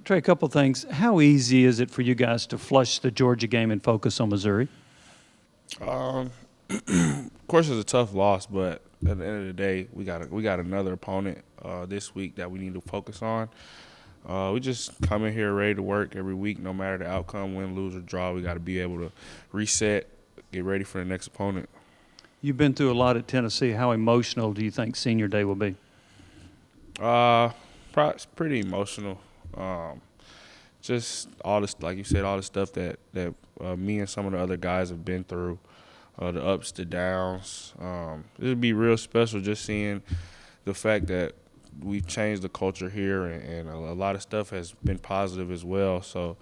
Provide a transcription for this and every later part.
Trey, a couple things. How easy is it for you guys to flush the Georgia game and focus on Missouri? Um, of course, it's a tough loss, but at the end of the day, we got another opponent this week that we need to focus on. We just come in here ready to work every week, no matter the outcome, win, lose, or draw. We got to be able to reset, get ready for the next opponent. You've been through a lot at Tennessee. How emotional do you think senior day will be? It's pretty emotional. Um, just all this, like you said, all the stuff that me and some of the other guys have been through, the ups, the downs. It would be real special just seeing the fact that we've changed the culture here, and a lot of stuff has been positive as well. So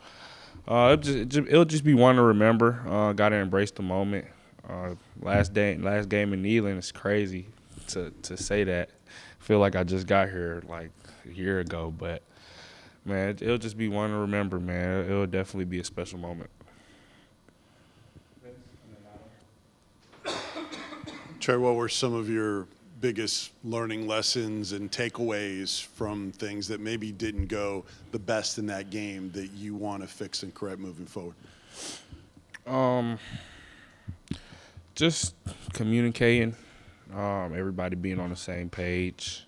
it'll just be one to remember. Got to embrace the moment. Last game in Neyland is crazy to say that. Feel like I just got here like a year ago, but man, it'll just be one to remember, man. It'll definitely be a special moment. Trey, what were some of your biggest learning lessons and takeaways from things that maybe didn't go the best in that game that you want to fix and correct moving forward? Um, just communicating, everybody being on the same page.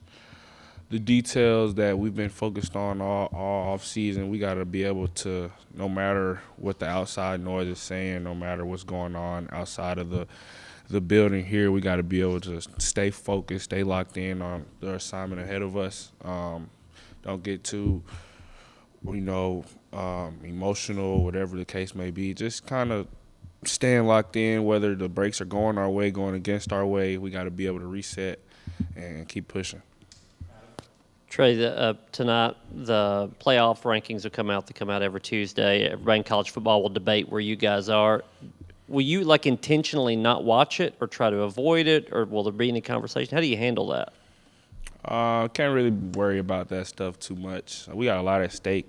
The details that we've been focused on all off season, we got to be able to, no matter what the outside noise is saying, no matter what's going on outside of the building here, we got to be able to stay focused, stay locked in on the assignment ahead of us. Don't get too, emotional, whatever the case may be. Just kind of staying locked in, whether the breaks are going our way, going against our way. We got to be able to reset and keep pushing. Trey, tonight the playoff rankings will come out. They come out every Tuesday. Everybody in college football will debate where you guys are. Will you intentionally not watch it or try to avoid it, or will there be any conversation? How do you handle that? Can't really worry about that stuff too much. We got a lot at stake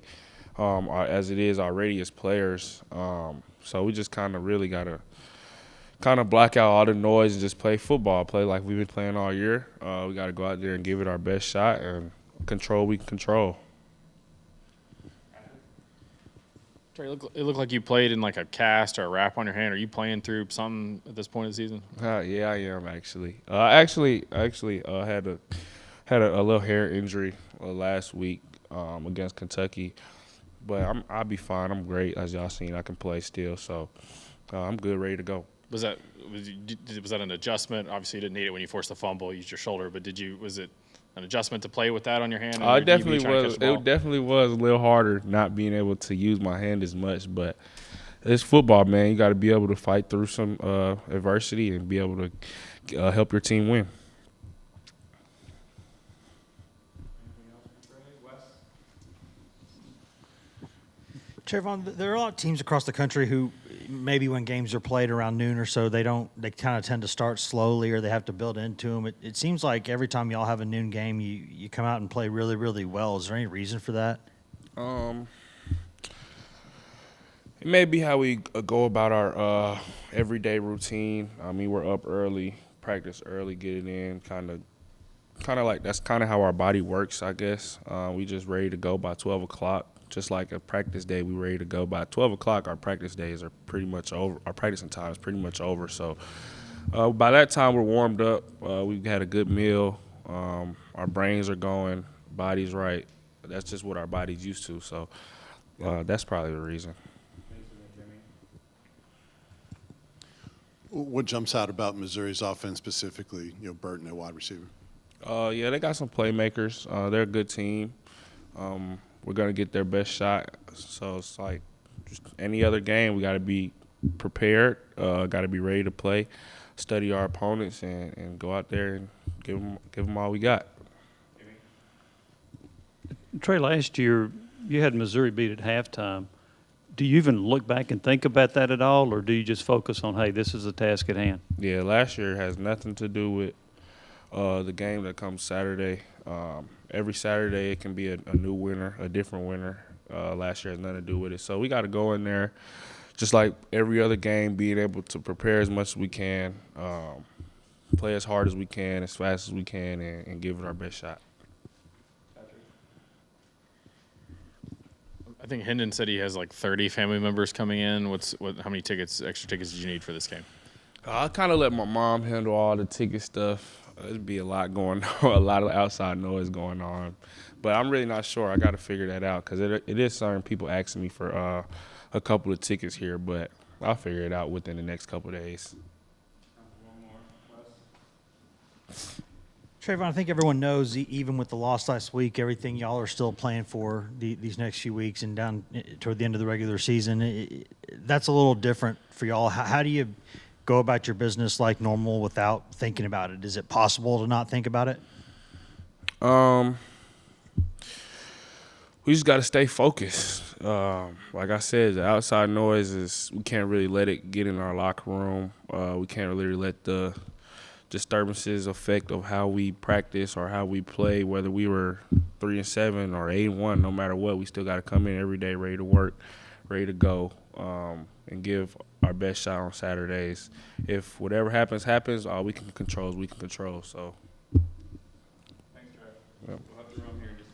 as it is already as players. So we just kind of really got to kind of block out all the noise and just play football, play like we've been playing all year. We got to go out there and give it our best shot and control what we can control. Trey, it looked like you played in a cast or a wrap on your hand. Are you playing through something at this point of the season? Yeah, I am actually. Actually, had a little hair injury last week against Kentucky, but I'll be fine. I'm great, as y'all seen. I can play still, so I'm good, ready to go. Was that an adjustment? Obviously, you didn't need it when you forced the fumble, used your shoulder, but was it an adjustment to play with that on your hand? It definitely was. It definitely was a little harder not being able to use my hand as much, but it's football, man. You got to be able to fight through some adversity and be able to help your team win. Trevon, there are a lot of teams across the country who maybe when games are played around noon or so, they kind of tend to start slowly or they have to build into them. It seems like every time y'all have a noon game, you come out and play really, really well. Is there any reason for that? It may be how we go about our everyday routine. I mean, we're up early, practice early, get it in, kind of like that's kind of how our body works, I guess. We just ready to go by 12 o'clock. Just like a practice day, we ready to go by 12 o'clock. Our practice days are pretty much over. Our practicing time is pretty much over. So by that time, we're warmed up. We've had a good meal. Our brains are going, body's right. That's just what our body's used to. So that's probably the reason. What jumps out about Missouri's offense specifically, Burton at wide receiver? Yeah, they got some playmakers. They're a good team. We're going to get their best shot. So it's like just any other game, we got to be prepared, got to be ready to play, study our opponents, and go out there and give them all we got. Trey, last year you had Missouri beat at halftime. Do you even look back and think about that at all, or do you just focus on, hey, this is the task at hand? Yeah, last year has nothing to do with the game that comes Saturday. Every Saturday it can be a new winner, a different winner. Last year has nothing to do with it. So we got to go in there just like every other game, being able to prepare as much as we can, play as hard as we can, as fast as we can, and give it our best shot. I think Hendon said he has like 30 family members coming in. How many extra tickets did you need for this game? I kind of let my mom handle all the ticket stuff. There'd be a lot going on, a lot of outside noise going on. But I'm really not sure. I got to figure that out because it is certain people asking me for a couple of tickets here, but I'll figure it out within the next couple of days. Trevon, I think everyone knows, even with the loss last week, everything y'all are still playing for these next few weeks and down toward the end of the regular season. That's a little different for y'all. How do you go about your business like normal without thinking about it? Is it possible to not think about it? We just got to stay focused. Like I said, the outside noise we can't really let it get in our locker room. We can't really let the disturbances affect of how we practice or how we play, whether we were 3-7 or 8-1, no matter what. We still got to come in every day ready to work, ready to go, and give our best shot on Saturdays. If whatever happens, all we can control is we can control. So. Thanks, Trev. We'll have to run here in just